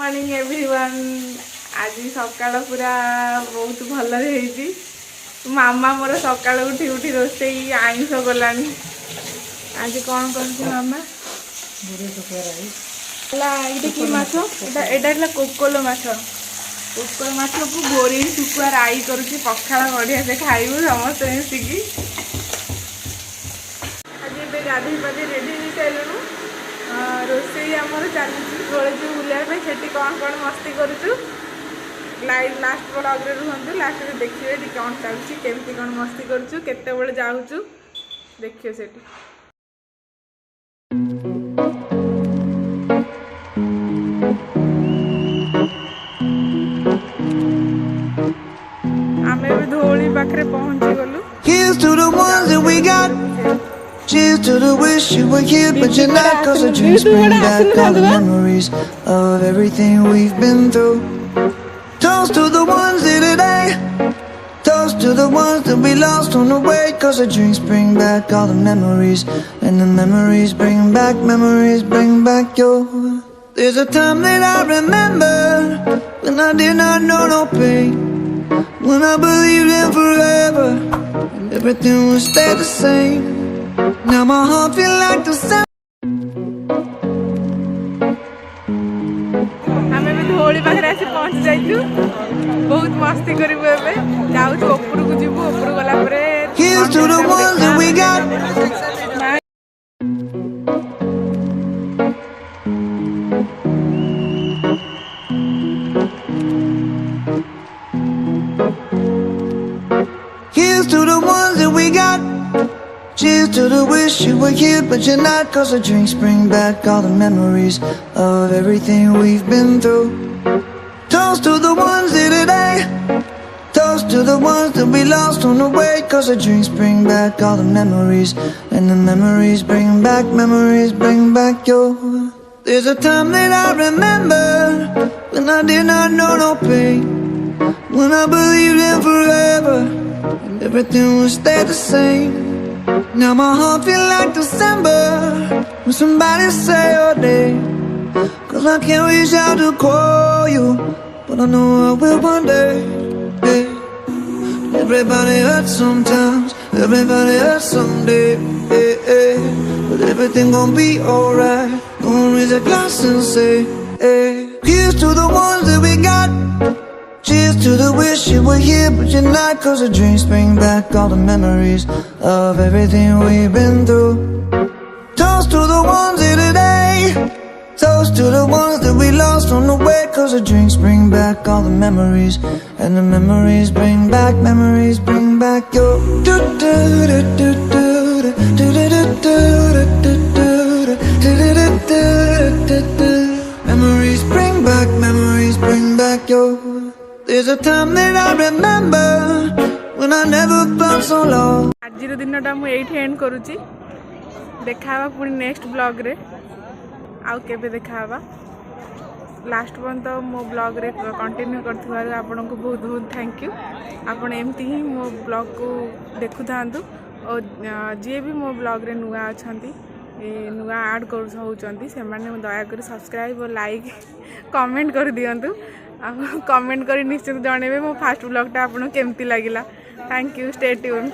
Morning everyone. आज सकाळ पूरा बहुत भल रही। मामा मोर सकाल उठी उठी रोषेई आइंस गलानी। आज कौन कर मामा कि माछ एटा कोकोलो माछ को बोरी शुखुआ राई करुच्ची पखाड़ बढ़िया से खाइबू समस्त मिसिकी। आज ए गाधे पाधे रेडी हो सारूँ। रोषेई आमर चली जो बुलाया से कौन कौन मस्ती करुचु लास्ट ब्लॉग रे रुहतु। लास्ट में देखिए कौन चलुची केमती कौन मस्ती करुचु केते जाऊचु देखिए से। आमे भी धोली पाखरे पहुंची गलु। Here's to the ones that we got. Cheers to the wish you were here but you're not. Cause the drinks bring back all the memories of everything we've been through. Toast to the ones here today. Toast to the ones that we lost on the way. Cause the drinks bring back all the memories. And the memories bring back your. There's a time that I remember when I did not know no pain. When I believed in forever and everything would stay the same. Now my heart feel like the same. हमें भी धोली पाखरे आसी पहुंच जाइछु। बहुत मस्ती करिबो एबे जाउछु ऊपर को जीवो। ऊपर गला परे Here's to the ones that we got. Here's to the ones that we got. Cheers to the wish you were here but you're not. Cause the drinks bring back all the memories of everything we've been through. Toast to the ones here today. Toast to the ones that we lost on the way. Cause the drinks bring back all the memories. And the memories bring back your. There's a time that I remember when I did not know no pain. When I believed in forever and everything would stay the same. Now my heart feel like December when somebody say your name. Cause I can't reach out to call you, but I know I will one day. Yeah. Everybody hurts sometimes, everybody hurts someday. Yeah, yeah. But everything gon' be alright. Gonna raise a glass and say, hey. Here's to the ones that we got. Cheers to the wish you were here but you're not. Cause the drinks bring back all the memories of everything we've been through. Toast to the ones here today. Toast to the ones that we lost on the way. Cause the drinks bring back all the memories. And the memories bring back your. Memories bring back your. There's a time that I remember when I never felt so low. आज दिन मु एठी and करूची। देखावा पुनी next blog रे आउ केबे देखावा। लास्ट पर्यंत मो ब्लॉग रे कंटिन्यू करथिबार आपन को बहुत बहुत थैंक यू। आपन एमती ही मो ब्लॉग को देखु थांतु और जे भी मो ब्लॉग रे नुआ अछंती नुआ ऐड कर होचंती से माने दया कर सब्सक्राइब और लाइक कमेंट कर दियंतु। कमेंट कर निश्चित जनइबे मो फास्ट ब्लॉग टा आपन केमती लागिला। Thank you stay tune.